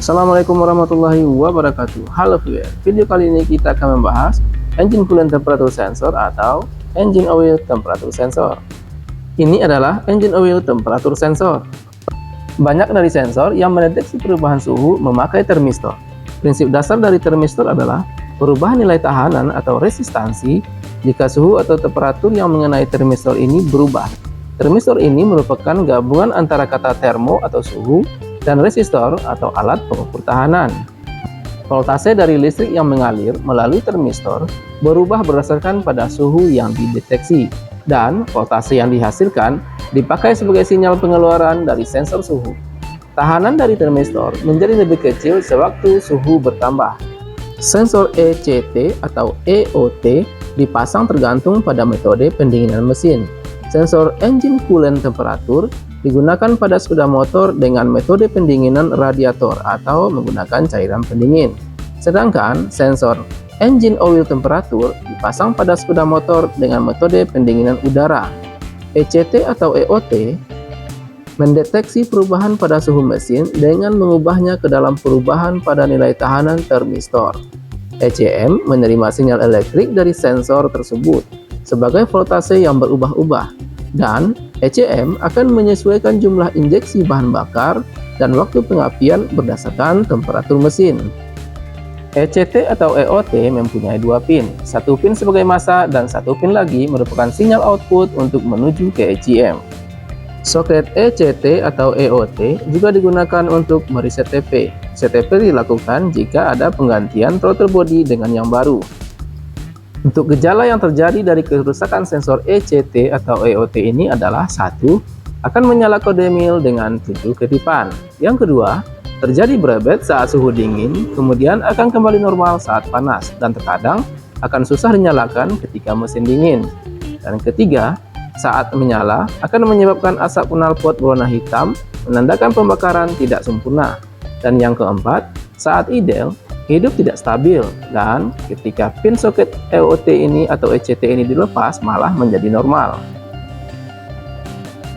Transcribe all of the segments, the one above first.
Assalamualaikum warahmatullahi wabarakatuh. Halo viewer, video kali ini kita akan membahas engine coolant temperature sensor atau engine oil temperature sensor. Ini adalah engine oil temperature sensor. Banyak dari sensor yang mendeteksi perubahan suhu memakai termistor. Prinsip dasar dari termistor adalah perubahan nilai tahanan atau resistansi jika suhu atau temperatur yang mengenai termistor ini berubah. Termistor ini merupakan gabungan antara kata termo atau suhu dan resistor atau alat pengukur tahanan. Voltase dari listrik yang mengalir melalui termistor berubah berdasarkan pada suhu yang dideteksi, dan voltase yang dihasilkan dipakai sebagai sinyal pengeluaran dari sensor suhu. Tahanan dari termistor menjadi lebih kecil sewaktu suhu bertambah. Sensor ECT atau EOT dipasang tergantung pada metode pendinginan mesin. Sensor engine coolant temperature digunakan pada sepeda motor dengan metode pendinginan radiator atau menggunakan cairan pendingin. Sedangkan sensor engine oil temperature dipasang pada sepeda motor dengan metode pendinginan udara. ECT atau EOT mendeteksi perubahan pada suhu mesin dengan mengubahnya ke dalam perubahan pada nilai tahanan termistor. ECM menerima sinyal elektrik dari sensor tersebut sebagai voltase yang berubah-ubah, dan ECM akan menyesuaikan jumlah injeksi bahan bakar dan waktu pengapian berdasarkan temperatur mesin. ECT atau EOT mempunyai dua pin, satu pin sebagai massa dan satu pin lagi merupakan sinyal output untuk menuju ke ECM. Soket ECT atau EOT juga digunakan untuk mereset TP. CTP dilakukan jika ada penggantian throttle body dengan yang baru. Untuk gejala yang terjadi dari kerusakan sensor ECT atau EOT ini adalah: 1. Akan menyala kode mil dengan 7 ketipan. Yang kedua, terjadi berebet saat suhu dingin, kemudian akan kembali normal saat panas, dan terkadang akan susah dinyalakan ketika mesin dingin. Dan ketiga, saat menyala akan menyebabkan asap knalpot berwarna hitam, menandakan pembakaran tidak sempurna. Dan yang keempat, saat idle, hidup tidak stabil, dan ketika pin soket EOT ini atau ECT ini dilepas malah menjadi normal.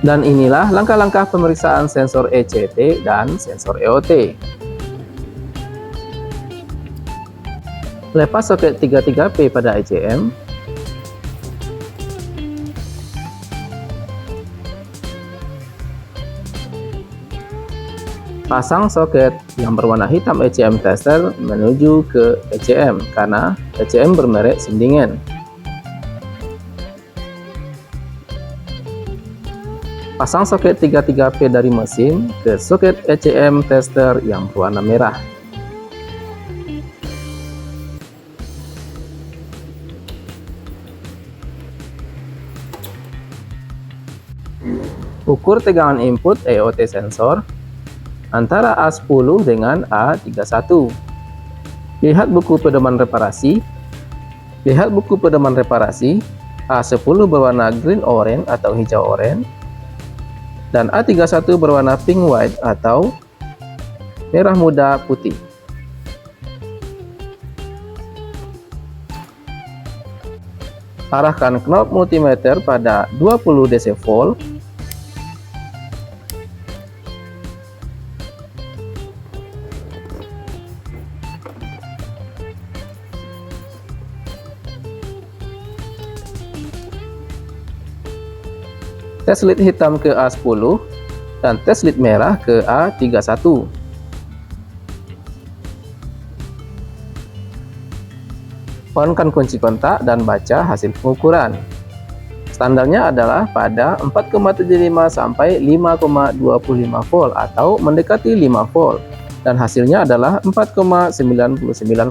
Dan inilah langkah-langkah pemeriksaan sensor ECT dan sensor EOT. Lepas soket 33P pada ECM. Pasang soket yang berwarna hitam ECM tester menuju ke ECM karena ECM bermerek Sindingen. Pasang soket 33P dari mesin ke soket ECM tester yang berwarna merah. Ukur tegangan input EOT sensor antara A10 dengan A31. Lihat buku pedoman reparasi. A10 berwarna green orange atau hijau orange, dan A31 berwarna pink white atau merah muda putih. Arahkan knob multimeter pada 20 DC volt. Tes lead hitam ke A10 dan tes lead merah ke A31. On-kan kunci kontak dan baca hasil pengukuran. Standarnya adalah pada 4,75 sampai 5,25 volt atau mendekati 5 volt, dan hasilnya adalah 4,99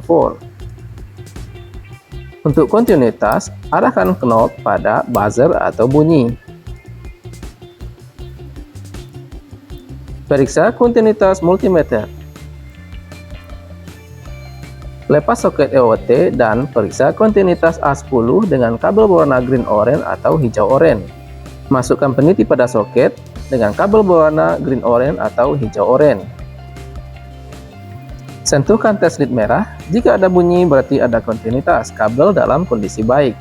volt. Untuk kontinuitas, arahkan knob pada buzzer atau bunyi. Periksa kontinuitas multimeter. Lepas soket EOT dan periksa kontinuitas A10 dengan kabel berwarna green orange atau hijau orange. Masukkan peniti pada soket dengan kabel berwarna green orange atau hijau orange. Sentuhkan tes lead merah. Jika ada bunyi berarti ada kontinuitas kabel dalam kondisi baik.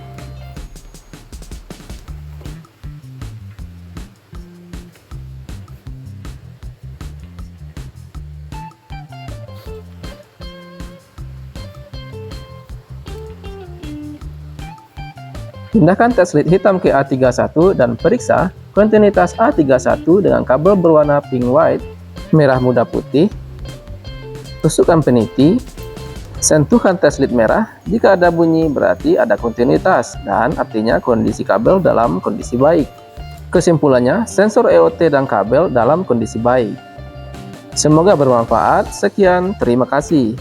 Pindahkan tes lead hitam ke A31 dan periksa kontinuitas A31 dengan kabel berwarna pink white, merah muda putih. Tusukkan peniti, sentuhkan tes lead merah. Jika ada bunyi berarti ada kontinuitas dan artinya kondisi kabel dalam kondisi baik. Kesimpulannya, sensor EOT dan kabel dalam kondisi baik. Semoga bermanfaat. Sekian, terima kasih.